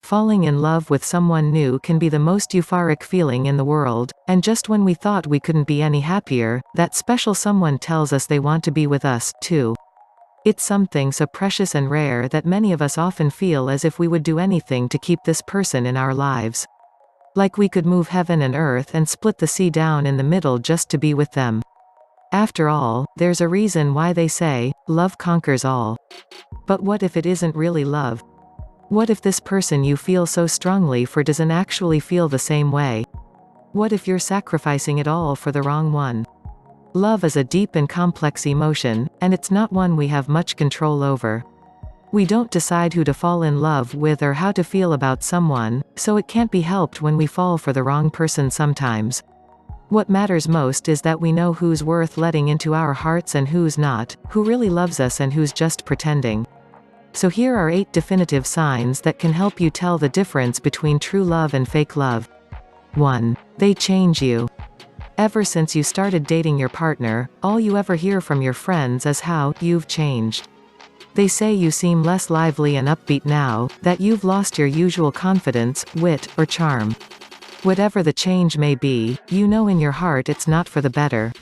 Falling in love with someone new can be the most euphoric feeling in the world, and just when we thought we couldn't be any happier, that special someone tells us they want to be with us, too. It's something so precious and rare that many of us often feel as if we would do anything to keep this person in our lives. Like we could move heaven and earth and split the sea down in the middle just to be with them. After all, there's a reason why they say, love conquers all. But what if it isn't really love? What if this person you feel so strongly for doesn't actually feel the same way? What if you're sacrificing it all for the wrong one? Love is a deep and complex emotion, and it's not one we have much control over. We don't decide who to fall in love with or how to feel about someone, so it can't be helped when we fall for the wrong person sometimes. What matters most is that we know who's worth letting into our hearts and who's not, who really loves us and who's just pretending. So here are 8 definitive signs that can help you tell the difference between true love and fake love. 1. They change you. Ever since you started dating your partner, all you ever hear from your friends is how you've changed. They say you seem less lively and upbeat now, that you've lost your usual confidence, wit, or charm. Whatever the change may be, you know in your heart it's not for the better.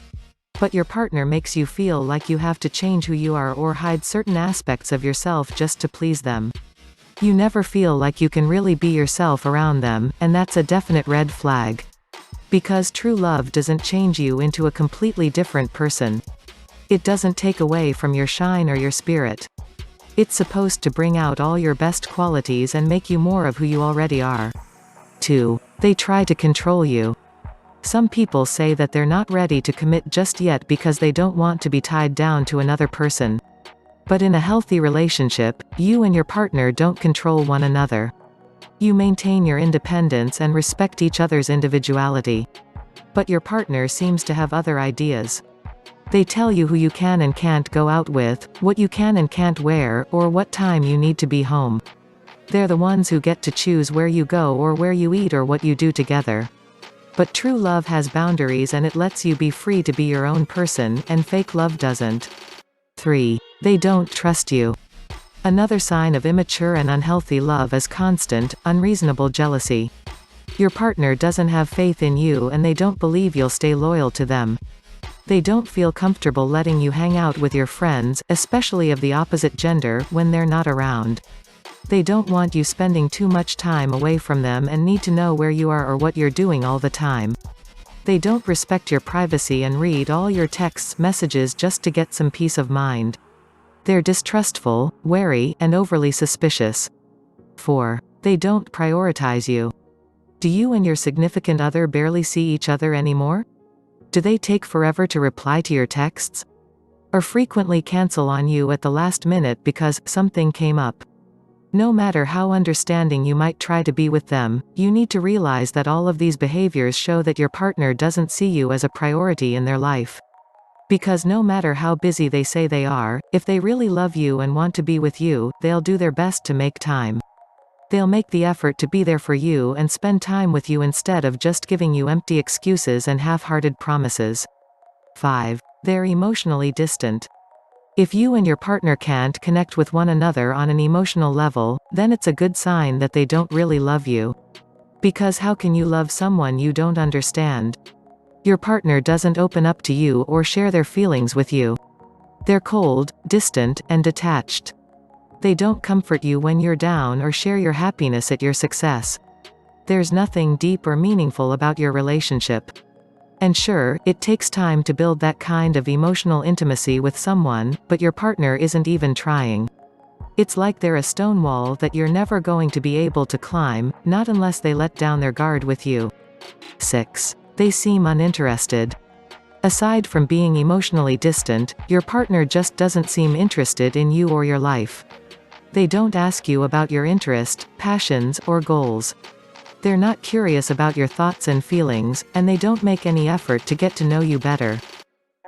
But your partner makes you feel like you have to change who you are or hide certain aspects of yourself just to please them. You never feel like you can really be yourself around them, and that's a definite red flag. Because true love doesn't change you into a completely different person. It doesn't take away from your shine or your spirit. It's supposed to bring out all your best qualities and make you more of who you already are. 2. They try to control you. Some people say that they're not ready to commit just yet because they don't want to be tied down to another person. But in a healthy relationship, you and your partner don't control one another. You maintain your independence and respect each other's individuality. But your partner seems to have other ideas. They tell you who you can and can't go out with, what you can and can't wear, or what time you need to be home. They're the ones who get to choose where you go or where you eat or what you do together. But true love has boundaries and it lets you be free to be your own person, and fake love doesn't. 3. They don't trust you. Another sign of immature and unhealthy love is constant, unreasonable jealousy. Your partner doesn't have faith in you and they don't believe you'll stay loyal to them. They don't feel comfortable letting you hang out with your friends, especially of the opposite gender, when they're not around. They don't want you spending too much time away from them and need to know where you are or what you're doing all the time. They don't respect your privacy and read all your text messages just to get some peace of mind. They're distrustful, wary, and overly suspicious. 4. They don't prioritize you. Do you and your significant other barely see each other anymore? Do they take forever to reply to your texts? Or frequently cancel on you at the last minute because something came up? No matter how understanding you might try to be with them, you need to realize that all of these behaviors show that your partner doesn't see you as a priority in their life. Because no matter how busy they say they are, if they really love you and want to be with you, they'll do their best to make time. They'll make the effort to be there for you and spend time with you instead of just giving you empty excuses and half-hearted promises. 5. They're emotionally distant. If you and your partner can't connect with one another on an emotional level, then it's a good sign that they don't really love you. Because how can you love someone you don't understand? Your partner doesn't open up to you or share their feelings with you. They're cold, distant, and detached. They don't comfort you when you're down or share your happiness at your success. There's nothing deep or meaningful about your relationship. And sure, it takes time to build that kind of emotional intimacy with someone, but your partner isn't even trying. It's like they're a stone wall that you're never going to be able to climb, not unless they let down their guard with you. 6. They seem uninterested. Aside from being emotionally distant, your partner just doesn't seem interested in you or your life. They don't ask you about your interest, passions, or goals. They're not curious about your thoughts and feelings, and they don't make any effort to get to know you better.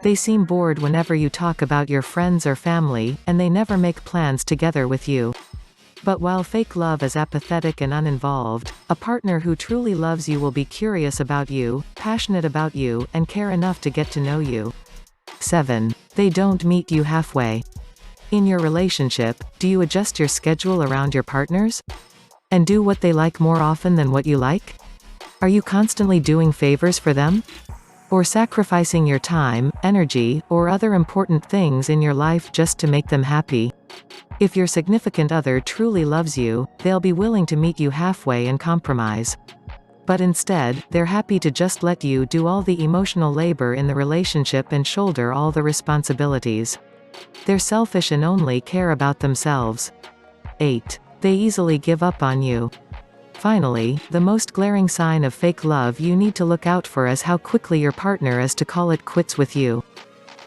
They seem bored whenever you talk about your friends or family, and they never make plans together with you. But while fake love is apathetic and uninvolved, a partner who truly loves you will be curious about you, passionate about you, and care enough to get to know you. 7. They don't meet you halfway. In your relationship, do you adjust your schedule around your partner's? And do what they like more often than what you like? Are you constantly doing favors for them? Or sacrificing your time, energy, or other important things in your life just to make them happy? If your significant other truly loves you, they'll be willing to meet you halfway and compromise. But instead, they're happy to just let you do all the emotional labor in the relationship and shoulder all the responsibilities. They're selfish and only care about themselves. 8. They easily give up on you. Finally, the most glaring sign of fake love you need to look out for is how quickly your partner is to call it quits with you.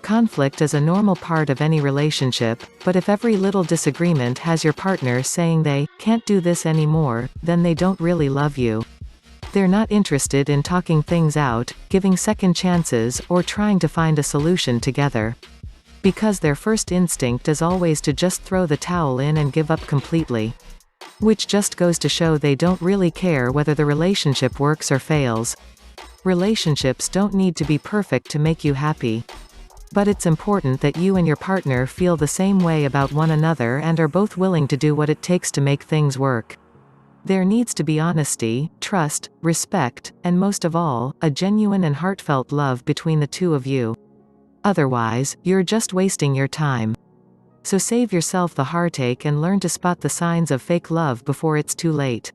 Conflict is a normal part of any relationship, but if every little disagreement has your partner saying they can't do this anymore, then they don't really love you. They're not interested in talking things out, giving second chances, or trying to find a solution together. Because their first instinct is always to just throw the towel in and give up completely. Which just goes to show they don't really care whether the relationship works or fails. Relationships don't need to be perfect to make you happy. But it's important that you and your partner feel the same way about one another and are both willing to do what it takes to make things work. There needs to be honesty, trust, respect, and most of all, a genuine and heartfelt love between the two of you. Otherwise, you're just wasting your time. So save yourself the heartache and learn to spot the signs of fake love before it's too late.